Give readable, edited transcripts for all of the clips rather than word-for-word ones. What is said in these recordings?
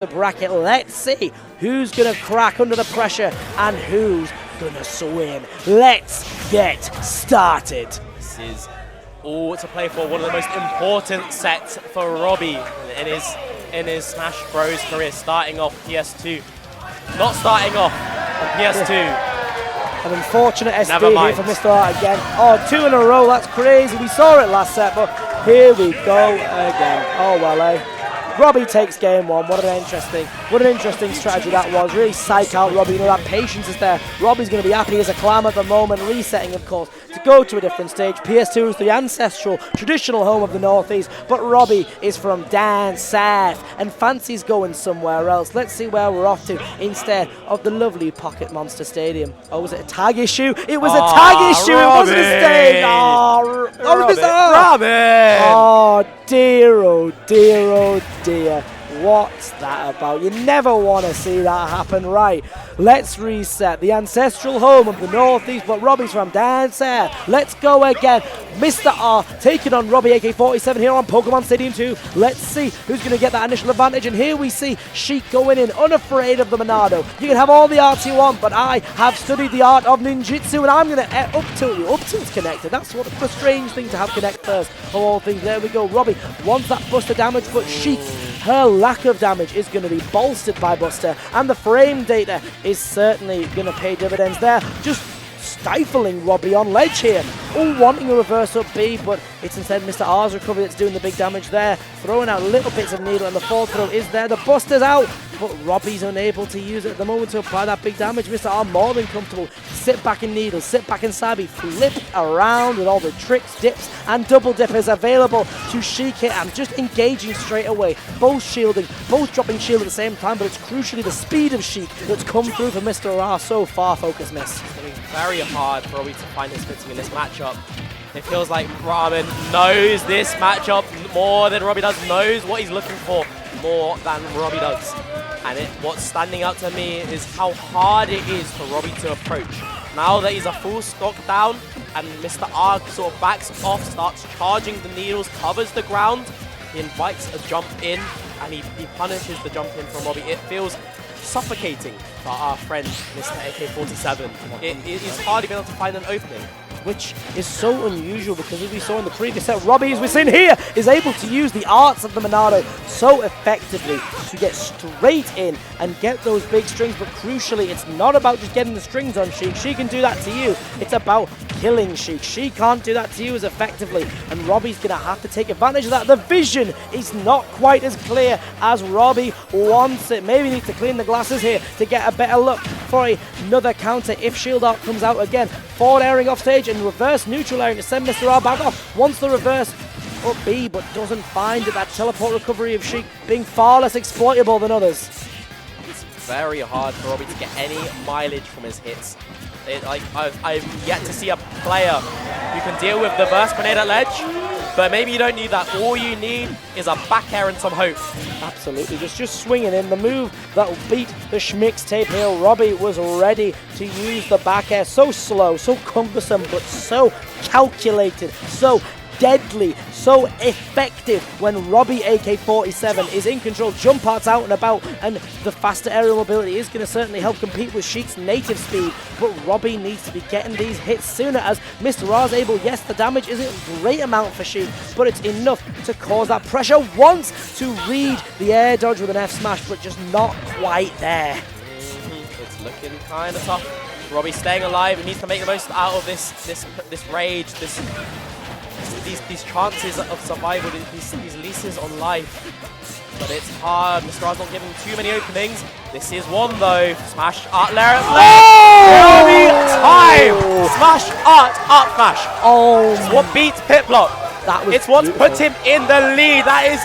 the bracket. Let's see who's going to crack under the pressure and who's going to swim. Let's get started. This is all to play for, one of the most important sets for Robbie in his Smash Bros career, starting off PS2. Not starting off on PS2. An unfortunate SD here for Mr.R again. Oh, 2 in a row, that's crazy. We saw it last set, but here we go again. Oh well, eh? Robbie takes game one. What an interesting strategy that was. Really psych out Robbie. You know, that patience is there. Robbie's going to be happy as a clam at the moment. Resetting, of course, to go to a different stage. PS2 is the ancestral, traditional home of the Northeast, but Robbie is from down south and fancies going somewhere else. Let's see where we're off to instead of the lovely Pocket Monster Stadium. Oh, was it a tag issue? It was a tag issue. Robbie. It wasn't a stage. Oh, Robin. Oh, dear, oh dear, oh dear. What's that about? You never want to see that happen. Right, let's reset. The ancestral home of the Northeast, but Robbie's from down south. Let's go again. Mr.R taking on RobbieAK47 here on Pokemon Stadium 2. Let's see who's going to get that initial advantage. And here we see Sheik going in, unafraid of the Monado. You can have all the arts you want, but I have studied the art of ninjutsu, and I'm going to up-tilt you. Up-tilt's connected. That's what the strange thing to have connect first of all things. There we go. Robbie wants that Buster damage, but Sheik, her lack of damage is going to be bolstered by Buster, and the frame data is certainly going to pay dividends there. Just stifling Robbie on ledge here. Oh, wanting a reverse up B, but it's instead Mr.R's recovery that's doing the big damage there. Throwing out little bits of needle, and the fall throw is there. The Buster's out, but Robbie's unable to use it at the moment to apply that big damage. Mr.R more than comfortable. Sit back in needle, sit back in Sabi, flip around with all the tricks, dips, and double dippers available to Sheik here, and just engaging straight away. Both shielding, both dropping shield at the same time, but it's crucially the speed of Sheik that's come through for Mr.R so far. Focus miss. It's going to be very hard for Robbie to find his footing in this matchup. It feels like Ramen knows this matchup more than Robbie does, knows what he's looking for more than Robbie does. And what's standing out to me is how hard it is for Robbie to approach. Now that he's a full stock down and Mr.R sort of backs off, starts charging the needles, covers the ground, he invites a jump in and he punishes the jump in from Robbie. It feels suffocating for our friend Mr.AK47. It is hardly been able to find an opening, which is so unusual because, as we saw in the previous set, Robbie, as we're seeing here, is able to use the arts of the Monado so effectively to get straight in and get those big strings. But crucially, it's not about just getting the strings on Sheik. She can do that to you. It's about killing Sheik. She can't do that to you as effectively, and Robbie's going to have to take advantage of that. The vision is not quite as clear as Robbie wants it. Maybe needs to clean the glasses here to get a better look for another counter if Shield Art comes out again. Forward airing off stage and reverse neutral airing to send Mr.R back off. Wants the reverse up B, but doesn't find it. That teleport recovery of Sheik being far less exploitable than others. It's very hard for Robbie to get any mileage from his hits. I've yet to see a player who can deal with the burst grenade at ledge, but maybe you don't need that. All you need is a back air and some hope. Absolutely, just swinging in. The move that will beat the Schmicks tape here. Robbie was ready to use the back air. So slow, so cumbersome, but so calculated, so deadly, so effective when RobbieAK47 is in control. Jump parts out and about, and the faster aerial mobility is going to certainly help compete with Sheik's native speed, but Robbie needs to be getting these hits sooner as Mr.R's able. Yes, the damage isn't a great amount for Sheik, but it's enough to cause that pressure. Wants to read the air dodge with an F smash, but just not quite there. It's looking kind of tough. Robbie staying alive. He needs to make the most out of this rage, these chances of survival, these leases on life. But it's hard. Mr.R's not giving too many openings. This is one though. Smash art layer. Robbie time! Smash art up smash. Oh, it's what beats pit block. It's what's put him in the lead. That is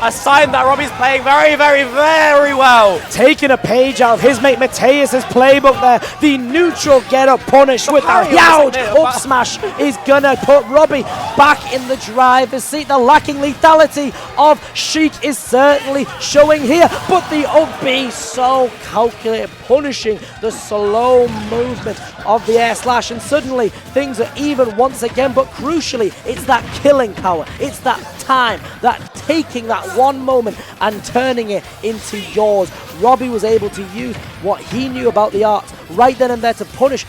a sign that Robbie's playing very, very, very well. Taking a page out of his mate Mateus's playbook there. The neutral get-up punish with a huge up smash is gonna put Robbie back in the driver's seat. The lacking lethality of Sheik is certainly showing here, but the up B so calculated, punishing the slow movement of the air slash, and suddenly things are even once again. But crucially, it's that killing power, it's that time, that taking that one moment and turning it into yours. Robbie was able to use what he knew about the arts right then and there to punish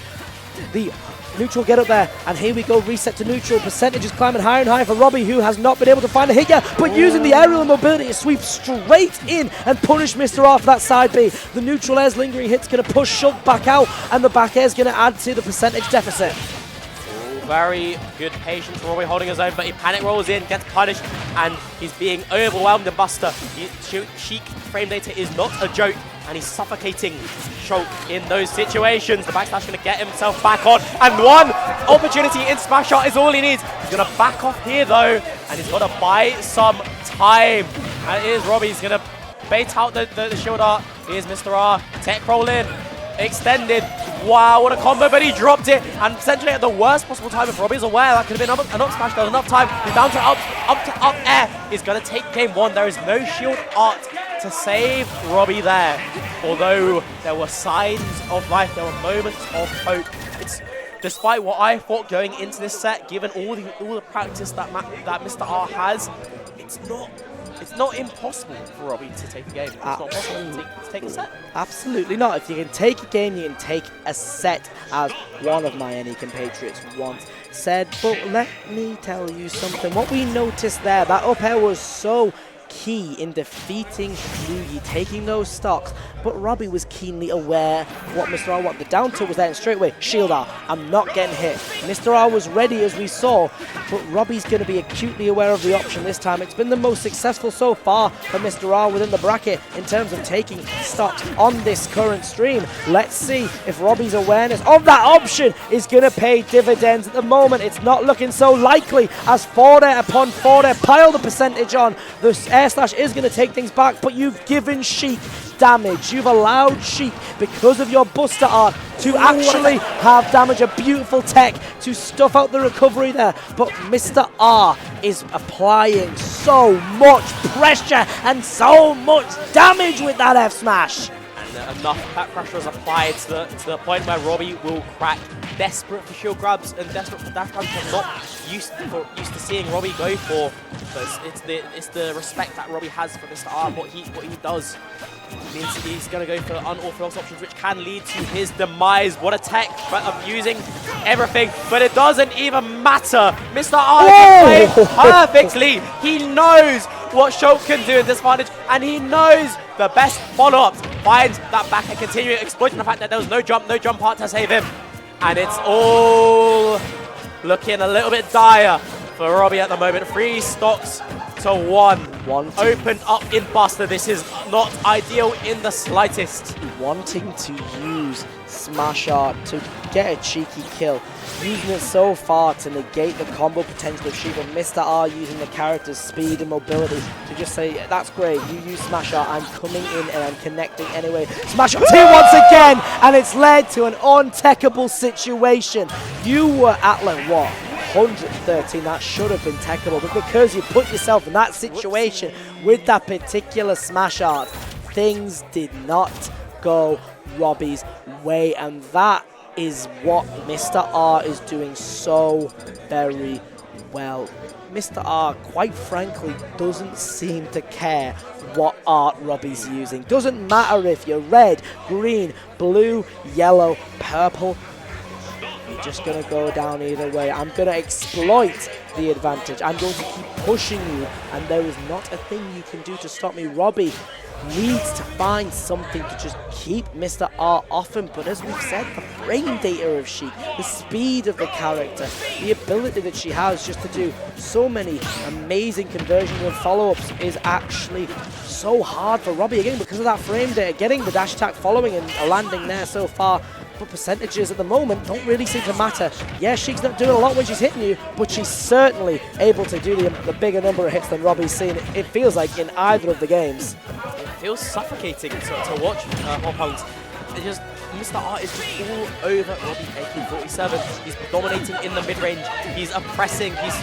the neutral get up there, and here we go, reset to neutral. Percentage is climbing higher and higher for Robbie, who has not been able to find a hit yet, but using the aerial mobility to sweep straight in and punish Mr.R for that side B. The neutral air's lingering hit's going to push Sheik back out, and the back air's going to add to the percentage deficit. Very good patience for Robbie holding his own, but he panic rolls in, gets punished, and he's being overwhelmed and Buster. Sheik frame data is not a joke, and he's suffocating Sheik in those situations. The backslash going to get himself back on, and one opportunity in smash shot is all he needs. He's going to back off here though, and he's got to buy some time. And it is Robbie. He's going to bait out the shield art. Here's Mr.R. Tech roll in, extended. Wow, what a combo, but he dropped it, and essentially at the worst possible time. If Robbie's aware, that could have been an up smash. There's enough time. He's down to up air. He's going to take game one. There is no shield art to save Robbie there. Although there were signs of life, there were moments of hope. It's despite what I thought going into this set, given all the practice that Mr.R has, it's not impossible for Robbie to take a game. It's not possible to take a set. Absolutely not. If you can take a game, you can take a set, as one of my NE compatriots once said. But let me tell you something. What we noticed there, that up air was so key in defeating Yugi, taking those stocks, but Robbie was keenly aware of what Mr.R wanted. The down tilt was there, and straight away, shield R, I'm not getting hit. Mr.R was ready, as we saw, but Robbie's going to be acutely aware of the option this time. It's been the most successful so far for Mr.R within the bracket in terms of taking stocks on this current stream. Let's see if Robbie's awareness of that option is going to pay dividends. At the moment, it's not looking so likely, as forward air upon forward air pile the percentage on. The air slash is going to take things back, but you've given Sheik damage. You've allowed Sheik, because of your Buster art, to actually have damage. A beautiful tech to stuff out the recovery there, but Mr.R is applying so much pressure and so much damage with that F smash. And enough that pressure is applied to the point where Robbie will crack. Desperate for shield grabs and desperate for dash grabs. I'm not used to seeing Robbie go for, but it's the respect that Robbie has for Mr.R. What he does means he's going to go for unorthodox options, which can lead to his demise. What a tech of using everything, but it doesn't even matter. Mr.R can play perfectly. He knows what Sheik can do in this advantage, and he knows the best follow-ups. Finds that back and continue exploiting the fact that there was no jump part to save him. And it's all looking a little bit dire for Robbie at the moment. 3 stocks to 1. Opened up in Buster. This is not ideal in the slightest. Wanting to use smash art to get a cheeky kill. Using it so far to negate the combo potential of Sheik, but Mr.R using the character's speed and mobility to just say, that's great, you use smash art, I'm coming in and I'm connecting anyway. Smash art 2 once again, and it's led to an untechable situation. You were at like what? 113, that should have been techable, but because you put yourself in that situation with that particular smash art, things did not go Robbie's way, and that is what Mr.R is doing so very well. Mr.R, quite frankly, doesn't seem to care what art Robbie's using. Doesn't matter if you're red, green, blue, yellow, purple. You're just going to go down either way. I'm going to exploit the advantage. I'm going to keep pushing you, and there is not a thing you can do to stop me. Robbie needs to find something to just keep Mr.R off him, but as we've said, the frame data of Sheik, the speed of the character, the ability that she has just to do so many amazing conversions and follow-ups is actually so hard for Robbie, again because of that frame data, getting the dash attack following and landing there so far. But percentages at the moment don't really seem to matter. Yeah, Sheik's not doing a lot when she's hitting you, but she's certainly able to do the bigger number of hits than Robbie's seen, it feels like, in either of the games. It feels suffocating to watch opponents. Just Mr.R is just all over RobbieAK47. He's dominating in the mid-range. He's oppressing. He's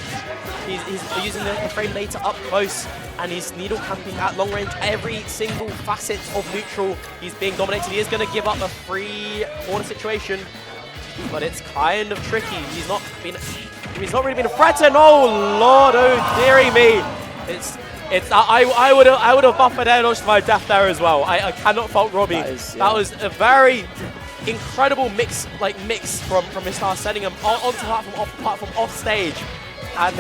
using the frame data up close, and he's needle camping at long range. Every single facet of neutral, he's being dominated. He is going to give up a free corner situation, but it's kind of tricky. He's not really been threatened. Oh Lord, oh dearie me! It's I would have buffered air dodge to my death there as well. I cannot fault Robbie. That was a very incredible mix from Mr.R, sending him onto the platform off stage. And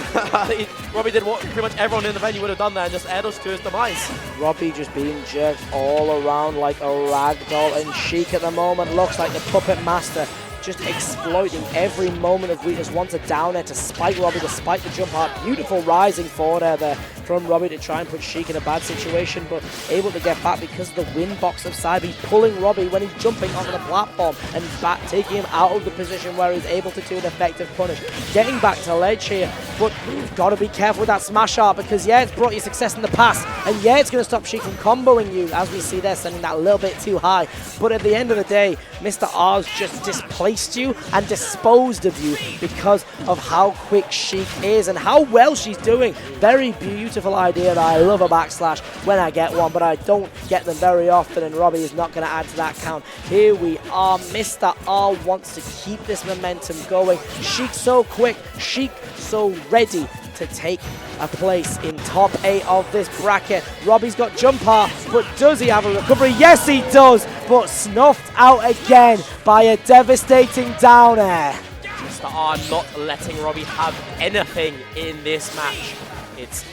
Robbie did what pretty much everyone in the venue would have done there, and just air dodge to his demise. Robbie just being jerked all around like a rag doll, and Sheik at the moment looks like the puppet master, just exploiting every moment of weakness. Wants a down air to spike Robbie, to spike the jump hard. Beautiful rising forward air there from Robbie to try and put Sheik in a bad situation, but able to get back because of the wind box of Cybe pulling Robbie when he's jumping onto the platform and back, taking him out of the position where he's able to do an effective punish. Getting back to ledge here, but you've got to be careful with that smash art, because yeah, it's brought you success in the past, and yeah, it's going to stop Sheik from comboing you, as we see there, sending that a little bit too high. But at the end of the day, Mr.R's just displaced you and disposed of you because of how quick Sheik is and how well she's doing. Very beautiful idea. I love a backslash when I get one, but I don't get them very often, and Robbie is not going to add to that count. Here we are. Mr.R wants to keep this momentum going. Sheik so quick, Sheik so ready to take a place in top 8 of this bracket. Robbie's got jump art, but does he have a recovery? Yes, he does, but snuffed out again by a devastating down air. Mr.R not letting Robbie have anything in this match. It's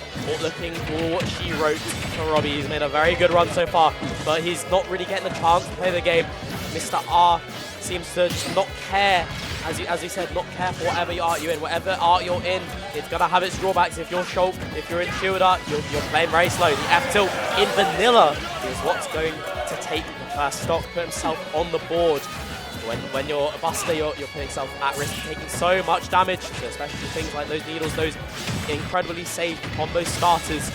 looking for what she wrote for Robbie. He's made a very good run so far, but he's not really getting the chance to play the game. Mr.R seems to just not care, as he said, not care for whatever art you're in. Whatever art you're in, it's going to have its drawbacks. If you're Sheik, if you're in shield art, you're playing very slow. The F-tilt in vanilla is what's going to take the first stock, put himself on the board. When you're a buster, you're putting yourself at risk of taking so much damage, especially things like those needles, those incredibly safe combo starters.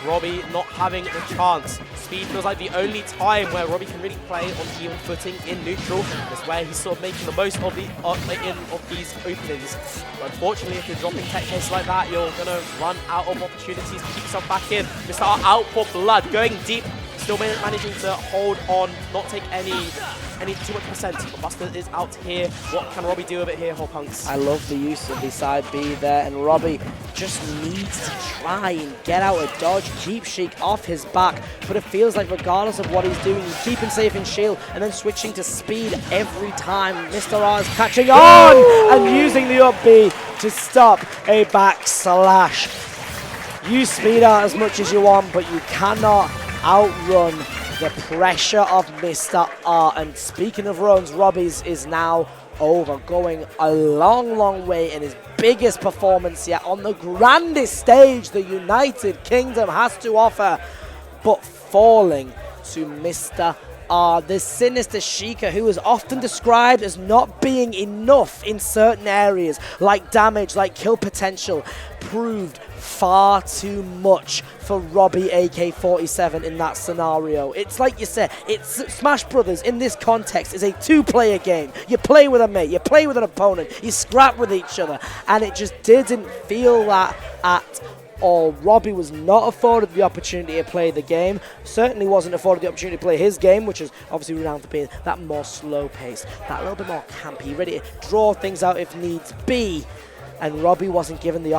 Robbie not having the chance. Speed feels like the only time where Robbie can really play on even footing in neutral. That's where he's sort of making the most of these openings. But unfortunately, if you're dropping tech cases like that, you're going to run out of opportunities to keep yourself back in. Mr.R out for blood, going deep, still managing to hold on, not take any too much percent. But Buster is out here. What can Robbie do with it here, Punks? I love the use of the side B there, and Robbie just needs to try and get out a dodge, keep Sheik off his back, but it feels like regardless of what he's doing, he's keeping safe in shield and then switching to speed every time. Mr.R is catching on and using the up B to stop a backslash. Use speed out as much as you want, but you cannot outrun the pressure of Mr.R. And speaking of runs, Robbie's is now over, going a long way in his biggest performance yet on the grandest stage the United Kingdom has to offer, but falling to Mr.R. The sinister Sheikah, who is often described as not being enough in certain areas, like damage, like kill potential, proved far too much for RobbieAK47 in that scenario. It's like you said, it's Smash Brothers in this context is a two-player game. You play with a mate, you play with an opponent, you scrap with each other, and it just didn't feel that at all. Robbie was not afforded the opportunity to play the game, certainly wasn't afforded the opportunity to play his game, which is obviously renowned for being that more slow pace, that little bit more campy, ready to draw things out if needs be, and Robbie wasn't given the